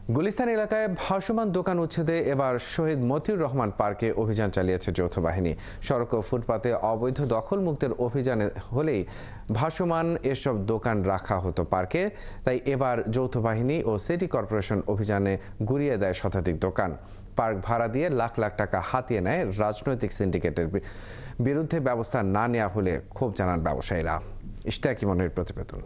গুলিস্তান এলাকায় ভাসমান দোকান উচ্ছেদে এবার শহীদ মতিউর রহমান পার্কে অভিযান চালিয়েছে যৌথ বাহিনী। সড়ক ও ফুটপাতে অবৈধ দখল মুক্তের অভিযানে হলেই ভাসমান এসব দোকান রাখা হতো পার্কে, তাই এবার যৌথ বাহিনী ও সিটি কর্পোরেশন অভিযানে গুড়িয়ে দেয় শতাধিক দোকান। পার্ক ভাড়া দিয়ে লাখ লাখ টাকা হাতিয়ে নেয় রাজনৈতিক সিন্ডিকেটের বিরুদ্ধে ব্যবস্থা না নেওয়া হলে ক্ষোভ জানান ব্যবসায়ীরা। ইশতিয়াক ইমনের প্রতিবেদন।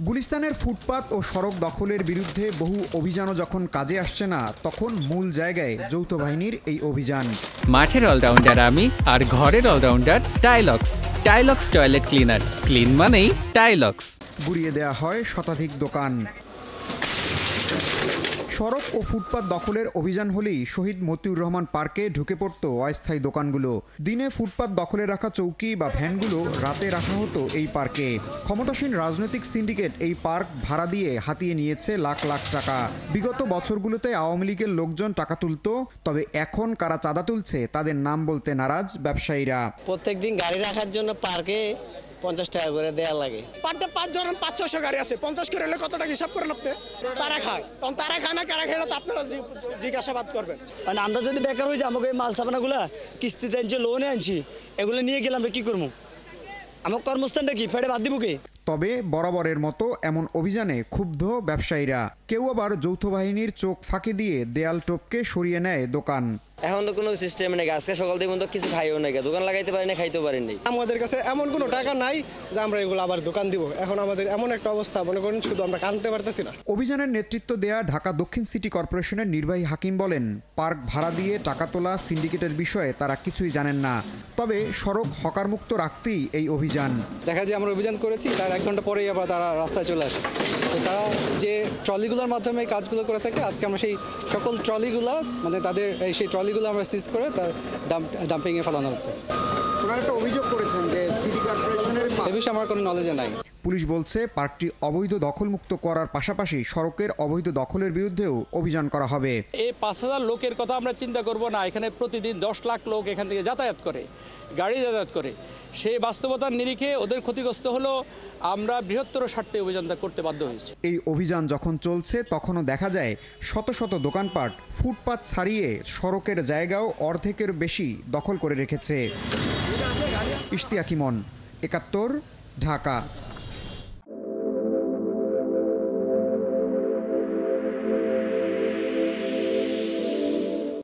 গুলিস্তানের ফুটপাত ও সড়ক দখলের বিরুদ্ধে বহু অভিযানও যখন কাজে আসছে না, তখন মূল জায়গায় যৌথ বাহিনীর এই অভিযান। মাঠের অলরাউন্ডার আমি, আর ঘরের allrounder Tylox. Tylox toilet cleaner, clean মানেই টাইলক্স। গুড়িয়ে দেয়া হয় শতাধিক দোকান। সড়ক ও ফুটপাত দখলের অভিযান হলেই শহীদ মতিউর রহমান পার্কে ঢুকে পড়তো অস্থায়ী দোকানগুলো। দিনে ফুটপাত দখলে রাখা চৌকি বা ভ্যানগুলো রাতে রাখা হতো এই পার্কে। ক্ষমতাসীন রাজনৈতিক সিন্ডিকেট এই পার্ক ভাড়া দিয়ে হাতিয়ে নিয়েছে লাখ লাখ টাকা। বিগত বছরগুলোতে আওয়ামী লীগের লোকজন টাকা তুলতো, তবে এখন কারা চাঁদা তুলছে তাদের নাম বলতে নারাজ ব্যবসায়ীরা। প্রত্যেকদিন গাড়ি রাখার জন্য পার্কে 50 টাকা করে দেয়া লাগে। পার্টে 5 ধরেন 500 গাড়ি আছে, 50 করে হলে কত টাকা হিসাব করেন আপনি? তারা খায়, তখন তারা খায় না, কারা খায় না আপনারা জিজ্ঞাসাবাদ করবেন। মানে আমরা যদি বেকার হয়ে যাই, আমাকে এই মাল সাবানাগুলা কিস্তিতে আনছি, লোনে আনছি, এগুলো নিয়ে গেলে আমরা কি করবো? আমার কর্মস্থানটা কি ফেড়ে বাদ দিব কি? তবে বরাবরের মতো এমন অভিযানে ক্ষুব্ধ ব্যবসায়ীরা। কেউ আবার যৌথ বাহিনীর চোখ ফাঁকি দিয়ে দেয়াল টপকে সরিয়ে নেয় দোকান। এখন তো কোনো সিস্টেম নেই, আজকে সকাল থেকে পর্যন্ত কিছু খাইও নাই, দোকান লাগাইতে পারি না, খাইতেও পারি নাই। আমাদের কাছে এমন কোনো টাকা নাই যে আমরা এগুলো আবার দোকান দিব। এখন আমাদের এমন একটা অবস্থা, মনে করেন শুধু আমরা কানতে পারতেছি না। অভিযানের নেতৃত্ব দেয়া ঢাকা দক্ষিণ সিটি কর্পোরেশনের নির্বাহী হাকিম বলেন, পার্ক ভাড়া দিয়ে টাকা তোলা সিন্ডিকেটের বিষয়ে তারা কিছুই জানেন না। তবে সড়ক হকারমুক্ত রাখতেই এই অভিযান। দেখা যায় আমরা অভিযান করেছি, তার 1 ঘন্টা পরেই আবার তারা রাস্তায় চলে আসে। তো তারা যে ট্রলিগুলোর মাধ্যমে কাজগুলো করে থাকে, আজকে আমরা সেই সকল ট্রলিগুলো মানে তাদের সেই ট্রলিগুলো আমরা সিজ করে তার ডাম্পিংয়ে ফেলানো হচ্ছে। ওনারা একটা অভিযোগ করেছেন যে সিটি কর্পোরেশনের এ বিষয়ে আমার কোনো নলেজে নাই। পুলিশ বলছে পার্কটি অবৈধ দখলমুক্ত করার পাশাপাশি সড়কের অবৈধ দখলের বিরুদ্ধেও অভিযান করা হবে। এই 5000 লোকের কথা আমরা চিন্তা করব না। এখানে প্রতিদিন 10 লাখ লোক এখান থেকে যাতায়াত করে, গাড়ি যাতায়াত করে। সেই বাস্তবতার নিরিখে ওদের ক্ষতিগ্রস্ত হলো, আমরা বৃহত্তর স্বার্থে অভিযানটা করতে বাধ্য হয়েছি। এই অভিযান যখন চলছে তখনও দেখা যায় শত শত দোকানপাট ফুটপাত ছাড়িয়ে সড়কের জায়গাও অর্ধেকের বেশি দখল করে রেখেছে। ইশতিয়াক ইমন, 71, ঢাকা।